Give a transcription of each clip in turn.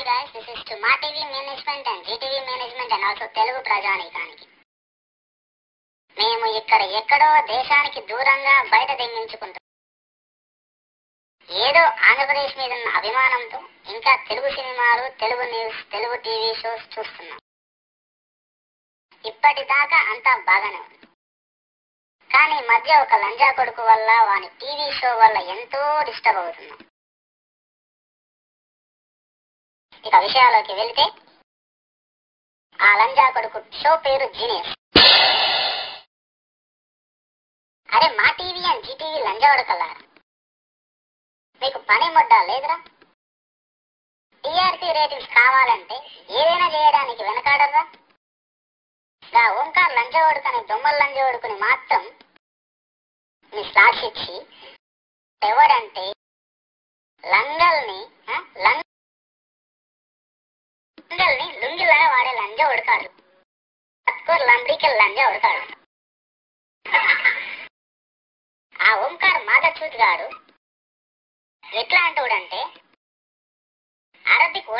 Hi guys, this is to Maa TV management and Zee TV management and also Telugu ప్రజానీకానికి. మేము ఇక్కడ ఎక్కడో దేశానికి దూరంగా బయట దింగించుకుంటాం. ఏదో ఆంధ్రప్రదేశ్ మీద ఉన్న అభిమానంతో ఇంకా తెలుగు సినిమాలు, Telugu news, Telugu TV shows చూస్తున్నాం. ఇప్పటిదాకా అంతా బాగానే ఉంది. కానీ మధ్య ఒక లంజా కొడుకు వల్ల, వాని టీవీ షో వల్ల ఎంతో డిస్టర్బ్ అవుతున్నాం. ఇక విషయాల్లోకి వెళితే, ఆ లంజా కొడుకు షో పేరు జీనియస్. అరే మా టీవీ అని జీటీవీ లంజా కొడకల్లారా, మీకు పని మొడ్డా లేదురా? టీఆర్పీ రేటింగ్స్ కావాలంటే ఏదైనా చేయడానికి వెనకాడరా? గా ఓంకార్ లంజా కొడుకని, దొమ్మల లంజా కొడుకుని మాత్రం మీ స్లాట్స్ ఇచ్చి ఎవడంటే లంగల్ని లుంగిలాగా వాడే లంజా ఉడకాడు. పత్కూరు లంబడికి లంజా ఉడకాడు. ఆ ఓంకార్ మాదచూత్ గాడు ఎట్లా అంటాడంటే, అరబిక్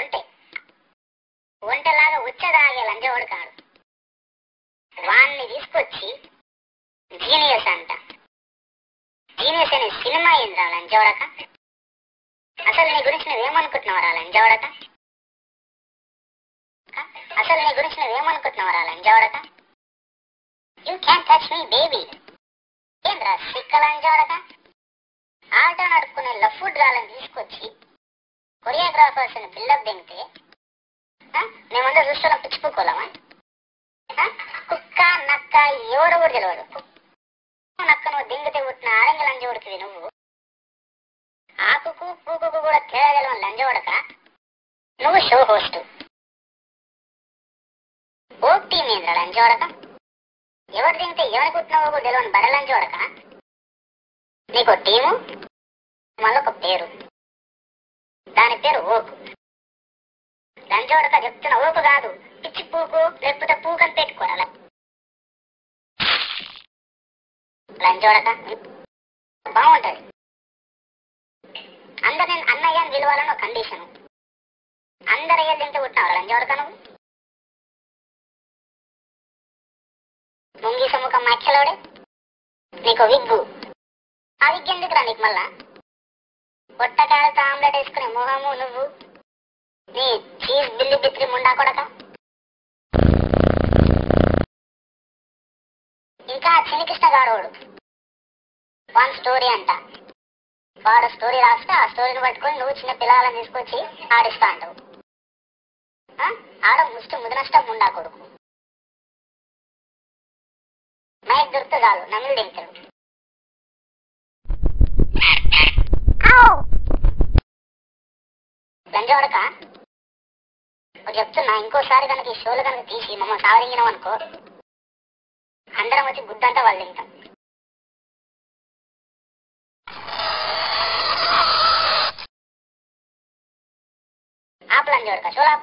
ఒంటెలాగా ఉచ్చదాగే లంజా ఉడకాడు. వాణ్ణి తీసుకొచ్చి జీనియస్ అంట. జీనియస్ అనే సినిమా ఏంద్రా లంజోడక? అసలు నీ గురించి నువ్వేమనుకుంటున్నావురా లంజోడక? You can touch me baby. ఏంద్రా సిక్క లంజోడక? ఆటో నడుపుకునే లఫ్డ్ గాలని తీసుకొచ్చి కొరియోగ్రాఫర్స్ ని బిల్డప్ దింగితే మేమందరూ చూస్తున్నాం, పిచ్చిపోకోలేమా? కుక్క నక్క ఎవరు కూడా తెలియదు. నక్క నువ్వు దింగితే పుట్టిన ఆరంగి లంజోడికి నువ్వు. ఆకుకు పూకుకు కూడా తేడా తెలియని లంజోడక నువ్వు షో హోస్ట్. ఓక్ టీం ఏంద్రా లంజోడక? ఎవరు దింగితే ఎవరికి పుట్టినవో కూడా తెలియని బడ లంజోడక. నీకు టీము, మళ్ళొక పేరు, దాని పేరు ఓకు. లంజోడక చెప్తున్న ఓకు కాదు, పిచ్చి పూకు లేకపోతే పూకని పెట్టుకోరాల. లంజోడక బాగుంటది. అందరు నేను అన్నయ్య అని విలువాలని ఒక కండిషను. అందరు అయ్యే తింటూ పుట్టినావు లంజోడక నువ్వు. ముంగి సముఖం మచ్చలోడే నీకు విగ్గు. ఆ విగ్గు ఎందుకురా నీకు మళ్ళా? పొట్టకాయలతో ఆమ్లెట్ వేసుకునే మొహము నువ్వు, నీ చీజ్ బిల్లి బిత్రి ముండా కొడక. ఇంకా చిన్నకృష్ణ గాడోడు వన్ స్టోరీ అంట. వాడు స్టోరీ రాస్తే ఆ స్టోరీని పట్టుకొని నువ్వు చిన్న పిల్లలను తీసుకొచ్చి ఆడిస్తా అంటావు. ఆడ ముష్టి ముదినష్టం ముండా కొడుకు. మైక్ దొరికితే చాలు నమ్మిడు దించాడు. లంజోడక చెప్తున్నా, ఇంకోసారి కనుక ఈ షోలు కనుక తీసి మమ్మల్ని సావరించినాం అనుకో, అందరం వచ్చి గుద్దంతా వాళ్ళు తింటాం. ఆప్ లంజోడక షోలా.